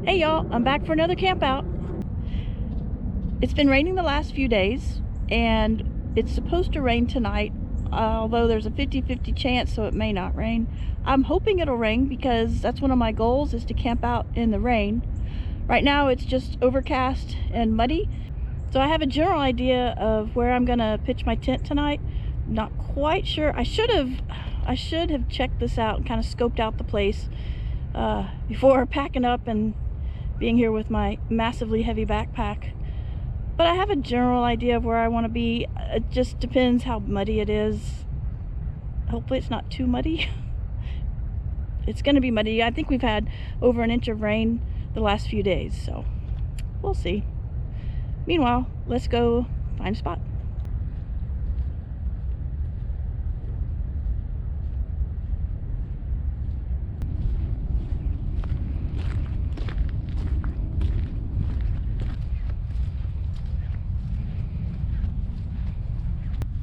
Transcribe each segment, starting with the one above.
Hey y'all, I'm back for another camp out. It's been raining the last few days and it's supposed to rain tonight, although there's a 50-50 chance, so it may not rain. I'm hoping it'll rain because that's one of my goals, is to camp out in the rain. Right now it's just overcast and muddy, so I have a general idea of where I'm gonna pitch my tent tonight. Not quite sure. I should have checked this out and kind of scoped out the place before packing up and being here with my massively heavy backpack. But I have a general idea of where I want to be. It just depends how muddy it is. Hopefully it's not too muddy. It's going to be muddy. I think we've had over an inch of rain the last few days, so we'll see. Meanwhile, let's go find a spot.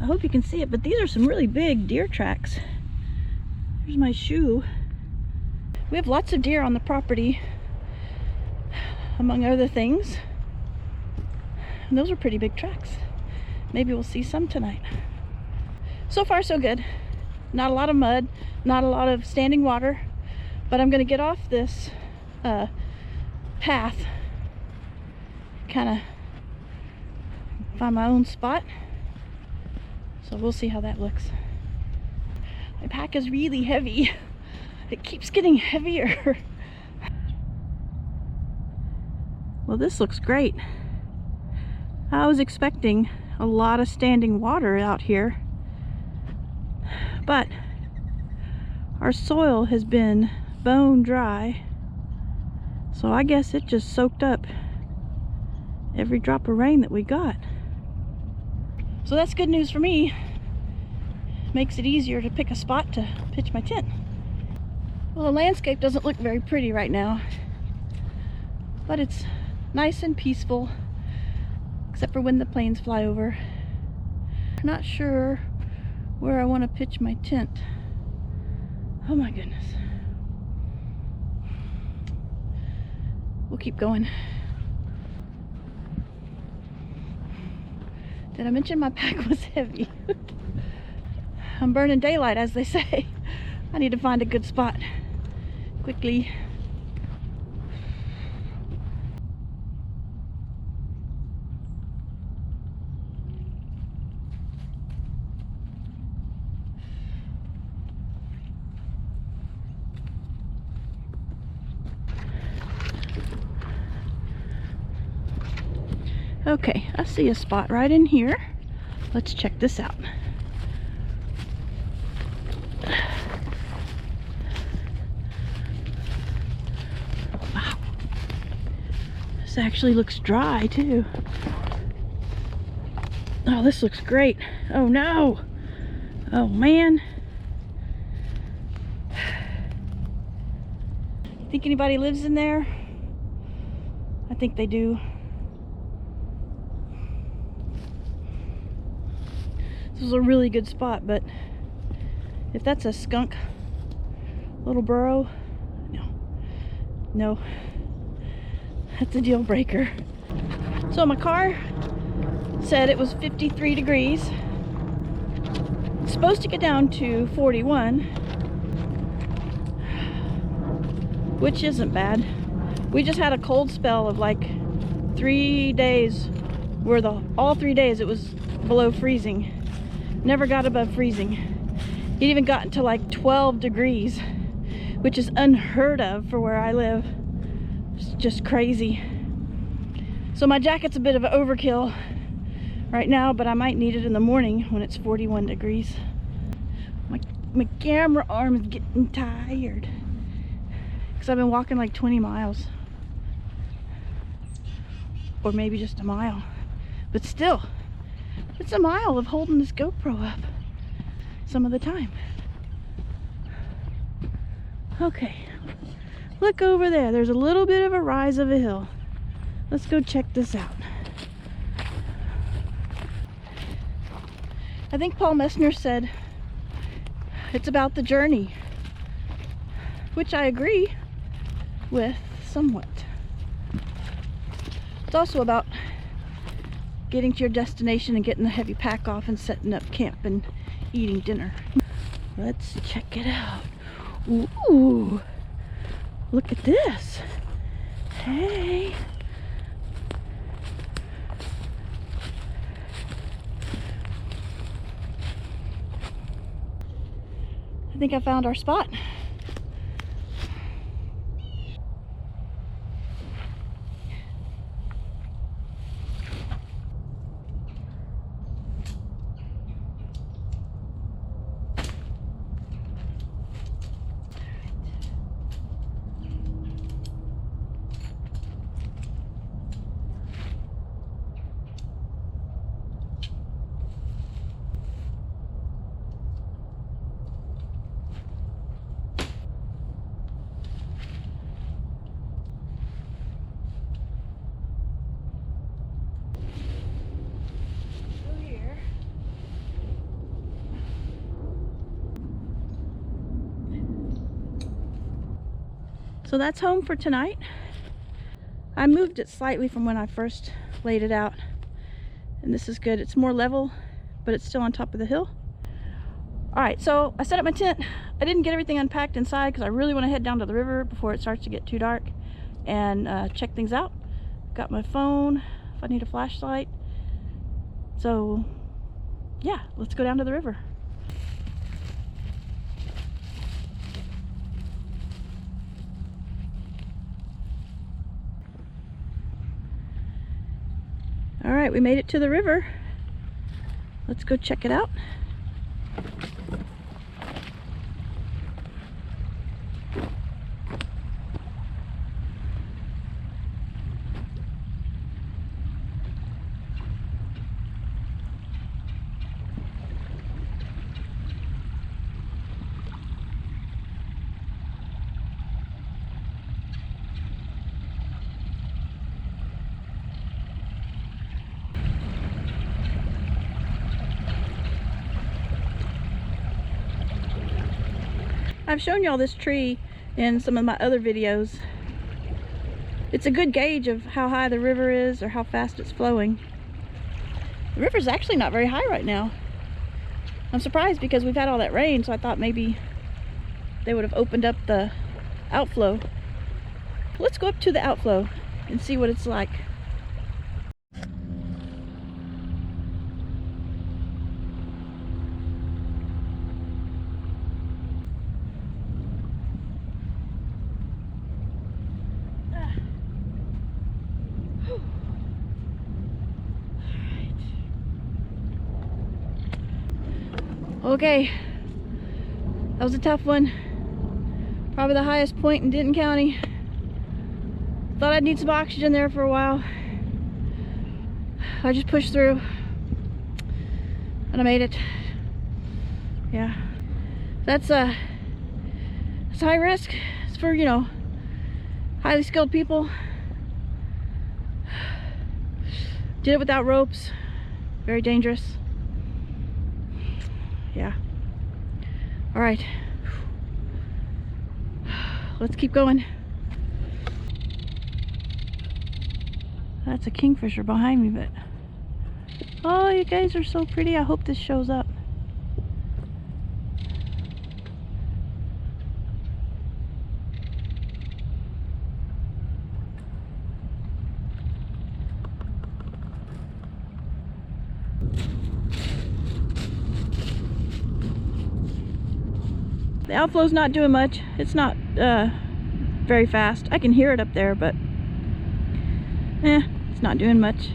I hope you can see it, but these are some really big deer tracks. Here's my shoe. We have lots of deer on the property, among other things. And those are pretty big tracks. Maybe we'll see some tonight. So far, so good. Not a lot of mud, not a lot of standing water, but I'm gonna get off this path, kind of find my own spot. So we'll see how that looks. My pack is really heavy. It keeps getting heavier. Well, this looks great. I was expecting a lot of standing water out here, but our soil has been bone dry, so I guess it just soaked up every drop of rain that we got. So that's good news for me. Makes it easier to pick a spot to pitch my tent. Well, the landscape doesn't look very pretty right now, but it's nice and peaceful, except for when the planes fly over. I'm not sure where I want to pitch my tent. Oh my goodness. We'll keep going. Did I mention my pack was heavy? I'm burning daylight, as they say. I need to find a good spot quickly. Okay, I see a spot right in here. Let's check this out. Wow. This actually looks dry too. Oh, this looks great. Oh no! Oh man! Think anybody lives in there? I think they do. This is a really good spot, but if that's a skunk little burrow, no, that's a deal breaker. So my car said it was 53 degrees. It's supposed to get down to 41, which isn't bad. We just had a cold spell of like 3 days where all 3 days it was below freezing. Never got above freezing. It even got to like 12 degrees, which is unheard of for where I live. It's just crazy. So my jacket's a bit of an overkill right now, but I might need it in the morning when it's 41 degrees. My camera arm is getting tired because I've been walking like 20 miles. Or maybe just a mile. But still, it's a mile of holding this GoPro up some of the time. Okay, look over there. There's a little bit of a rise of a hill. Let's go check this out. I think Paul Messner said it's about the journey, which I agree with somewhat. It's also about getting to your destination and getting the heavy pack off and setting up camp and eating dinner. Let's check it out. Ooh, look at this. Hey. I think I found our spot. So that's home for tonight. I moved it slightly from when I first laid it out, and this is good. It's more level, but it's still on top of the hill. All right, so I set up my tent. I didn't get everything unpacked inside because I really want to head down to the river before it starts to get too dark and check things out. Got my phone if I need a flashlight. So yeah, let's go down to the river. All right, we made it to the river. Let's go check it out. I've shown y'all this tree in some of my other videos. It's a good gauge of how high the river is or how fast it's flowing. The river's actually not very high right now. I'm surprised because we've had all that rain, so I thought maybe they would have opened up the outflow. Let's go up to the outflow and see what it's like. Okay, that was a tough one. Probably the highest point in Denton County. Thought I'd need some oxygen there for a while. I just pushed through and I made it. Yeah, that's high risk. It's for, you know, highly skilled people. Did it without ropes. Very dangerous. Yeah. All right. Let's keep going. That's a kingfisher behind me, but oh, you guys are so pretty. I hope this shows up. The outflow's not doing much. It's not very fast. I can hear it up there, but it's not doing much.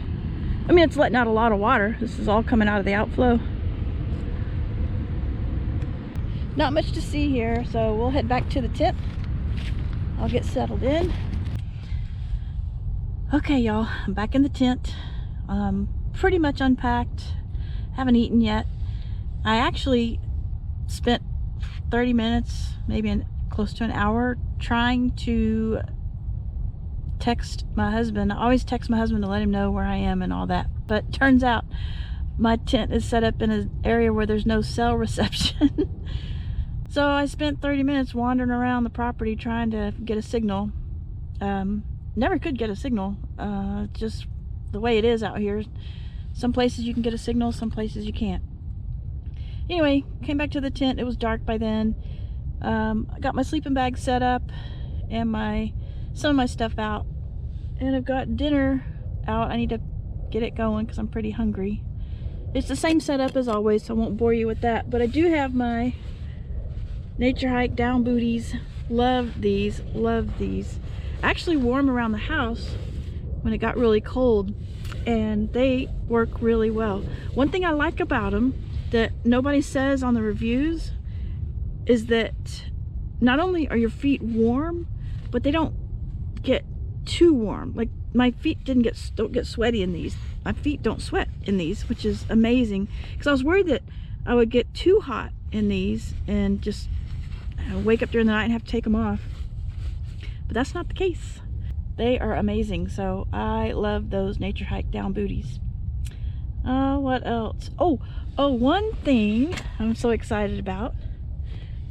I mean, it's letting out a lot of water. This is all coming out of the outflow. Not much to see here, so we'll head back to the tent. I'll get settled in. Okay, y'all, I'm back in the tent. Pretty much unpacked. Haven't eaten yet. I actually spent 30 minutes, maybe close to an hour, trying to text my husband. I always text my husband to let him know where I am and all that, but turns out my tent is set up in an area where there's no cell reception. So I spent 30 minutes wandering around the property trying to get a signal. Never could get a signal. Just the way it is out here. Some places you can get a signal, some places you can't. Anyway, came back to the tent. It was dark by then. I got my sleeping bag set up and some of my stuff out, and I've got dinner out. I need to get it going because I'm pretty hungry. It's the same setup as always, so I won't bore you with that, but I do have my nature hike down booties. Love these, love these. Actually wore them around the house when it got really cold, and they work really well. One thing I like about them that nobody says on the reviews is that not only are your feet warm, but they don't get too warm. Like, my feet don't get sweaty in these. My feet don't sweat in these, which is amazing, because I was worried that I would get too hot in these and just wake up during the night and have to take them off. But that's not the case. They are amazing, so I love those nature hike down booties. What else? Oh, one thing I'm so excited about.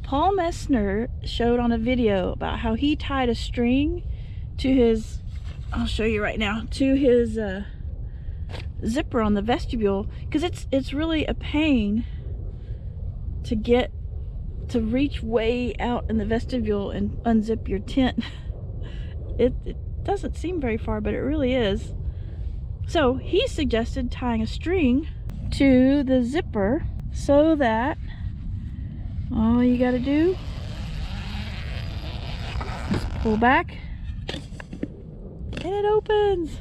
Paul Messner showed on a video about how he tied a string to his, I'll show you right now, to his zipper on the vestibule, because it's really a pain to reach way out in the vestibule and unzip your tent. It doesn't seem very far, but it really is. So he suggested tying a string to the zipper so that all you gotta do is pull back and it opens.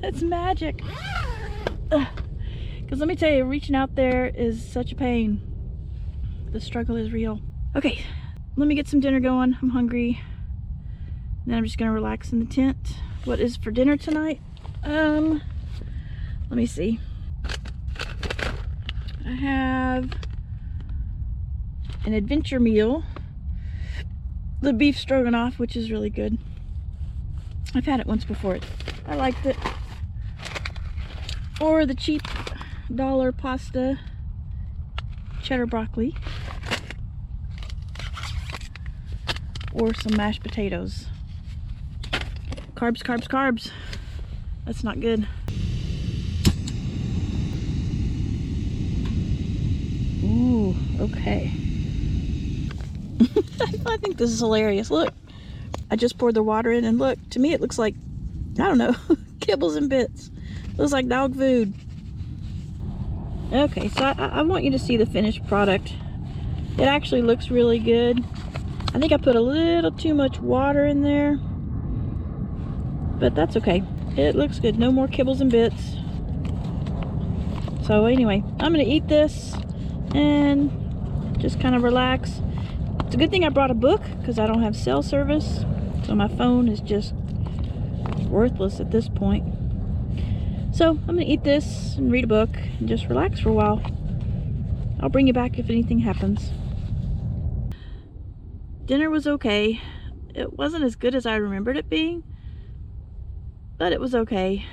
It's magic. Because let me tell you, reaching out there is such a pain. The struggle is real. Okay, let me get some dinner going. I'm hungry. Then I'm just gonna relax in the tent. What is for dinner tonight? Let me see. I have an adventure meal. The beef stroganoff, which is really good. I've had it once before. I liked it. Or the cheap dollar pasta, cheddar broccoli. Or some mashed potatoes. Carbs, carbs, carbs. That's not good. Ooh, okay. I think this is hilarious. Look, I just poured the water in, and look, to me it looks like, I don't know, kibbles and bits. Looks like dog food. Okay, so I want you to see the finished product. It actually looks really good. I think I put a little too much water in there, but that's okay. It looks good. No more kibbles and bits. So anyway, I'm gonna eat this and just kind of relax. It's a good thing I brought a book, because I don't have cell service, so my phone is just worthless at this point. So I'm gonna eat this and read a book and just relax for a while. I'll bring you back if anything happens. Dinner was okay. It wasn't as good as I remembered it being, but it was okay.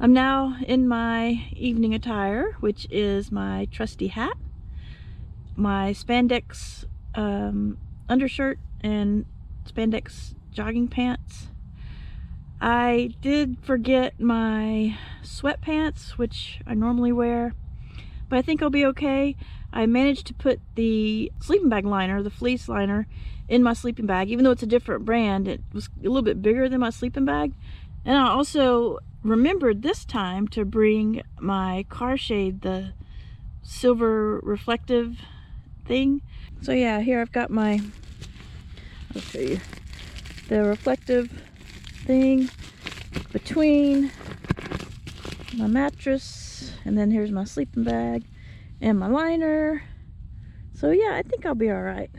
I'm now in my evening attire, which is my trusty hat, my spandex undershirt, and spandex jogging pants. I did forget my sweatpants, which I normally wear, but I think I'll be okay. I managed to put the sleeping bag liner, the fleece liner, in my sleeping bag. Even though it's a different brand, it was a little bit bigger than my sleeping bag. And I also remembered this time to bring my car shade, the silver reflective thing. So yeah, here I've got my, I'll show you, the reflective thing between my mattress, and then here's my sleeping bag and my liner. So yeah, I think I'll be all right.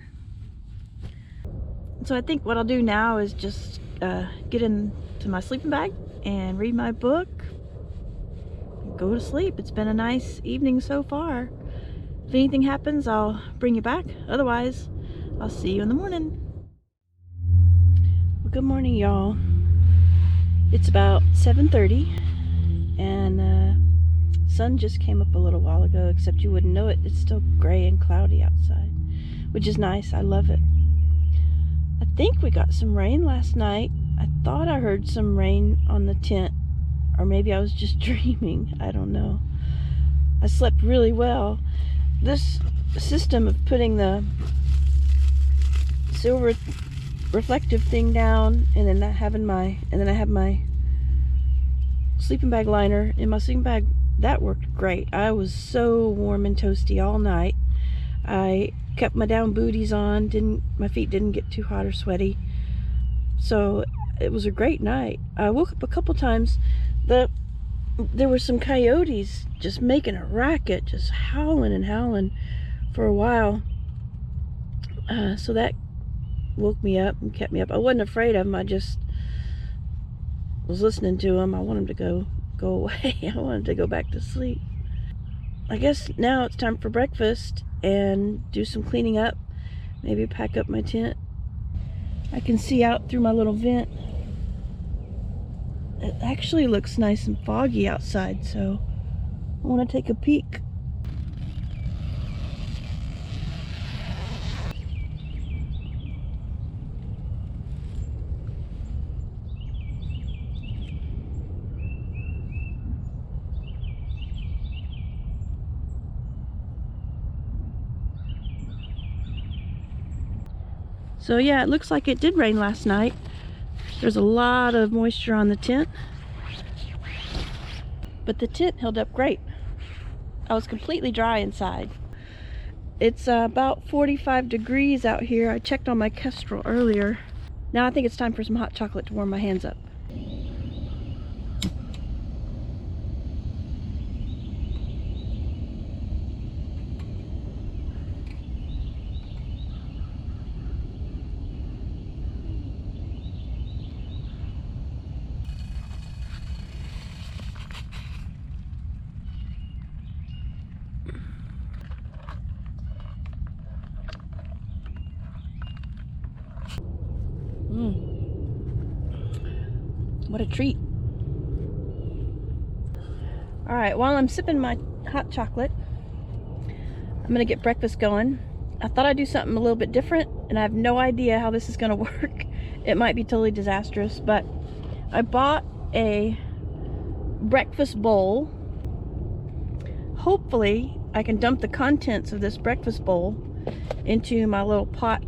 So I think what I'll do now is just get into my sleeping bag and read my book, go to sleep. It's been a nice evening so far. If anything happens, I'll bring you back. Otherwise, I'll see you in the morning. Well, good morning, y'all. It's about 7:30, and sun just came up a little while ago, except you wouldn't know it. It's still gray and cloudy outside, which is nice. I love it. I think we got some rain last night. I thought I heard some rain on the tent or maybe I was just dreaming. I don't know. I slept really well. This system of putting the silver reflective thing down and then I have my sleeping bag liner in my sleeping bag, that worked great. I was so warm and toasty all night. I kept my down booties on, my feet didn't get too hot or sweaty. So it was a great night. I woke up a couple times. There were some coyotes just making a racket, just howling and howling for a while. So that woke me up and kept me up. I wasn't afraid of them. I just was listening to them. I wanted them to go away. I wanted to go back to sleep. I guess now it's time for breakfast and do some cleaning up. Maybe pack up my tent. I can see out through my little vent. It actually looks nice and foggy outside, so I want to take a peek. So yeah, it looks like it did rain last night. There's a lot of moisture on the tent, but the tent held up great. I was completely dry inside. It's about 45 degrees out here. I checked on my Kestrel earlier. Now I think it's time for some hot chocolate to warm my hands up. What a treat. Alright, while I'm sipping my hot chocolate, I'm gonna get breakfast going. I thought I'd do something a little bit different, and I have no idea how this is gonna work. It might be totally disastrous, but I bought a breakfast bowl. Hopefully, I can dump the contents of this breakfast bowl into my little pot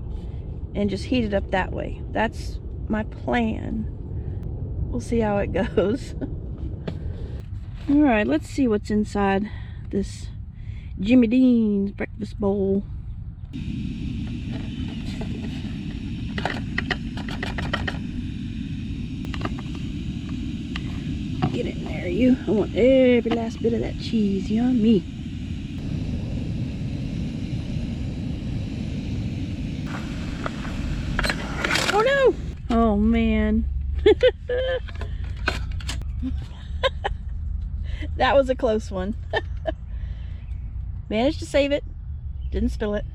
and just heat it up that way. That's my plan. We'll see how it goes. Alright, let's see what's inside this Jimmy Dean's breakfast bowl. Get in there, you. I want every last bit of that cheese. Yummy. Oh no! Oh man. That was a close one. Managed to save it. Didn't spill it.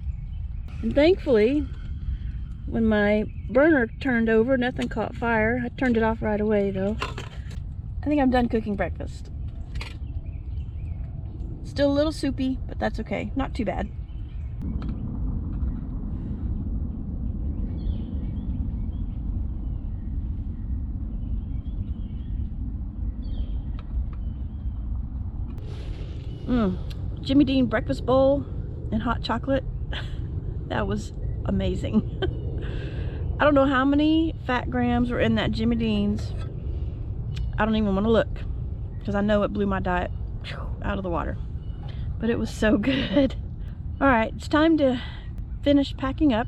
And thankfully, when my burner turned over, nothing caught fire. I turned it off right away though. I think I'm done cooking breakfast. Still a little soupy, but that's okay. Not too bad. Jimmy Dean breakfast bowl and hot chocolate. That was amazing. I don't know how many fat grams were in that Jimmy Dean's. I don't even want to look because I know it blew my diet out of the water. But it was so good. Alright, it's time to finish packing up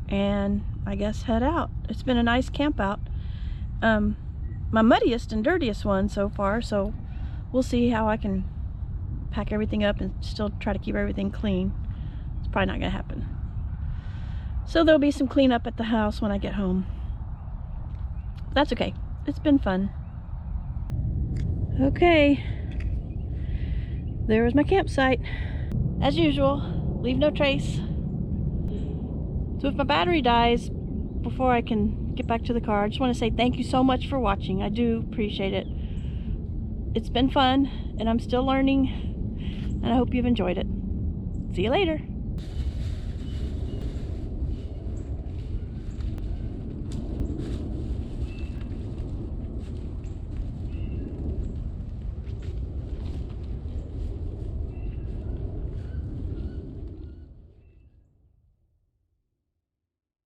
and I guess head out. It's been a nice camp out. My muddiest and dirtiest one so far, so we'll see how I can pack everything up and still try to keep everything clean. It's probably not gonna happen. So there'll be some cleanup at the house when I get home. That's okay. It's been fun. Okay. There was my campsite. As usual, leave no trace. So if my battery dies before I can get back to the car, I just want to say thank you so much for watching. I do appreciate it. It's been fun and I'm still learning, and I hope you've enjoyed it. See you later.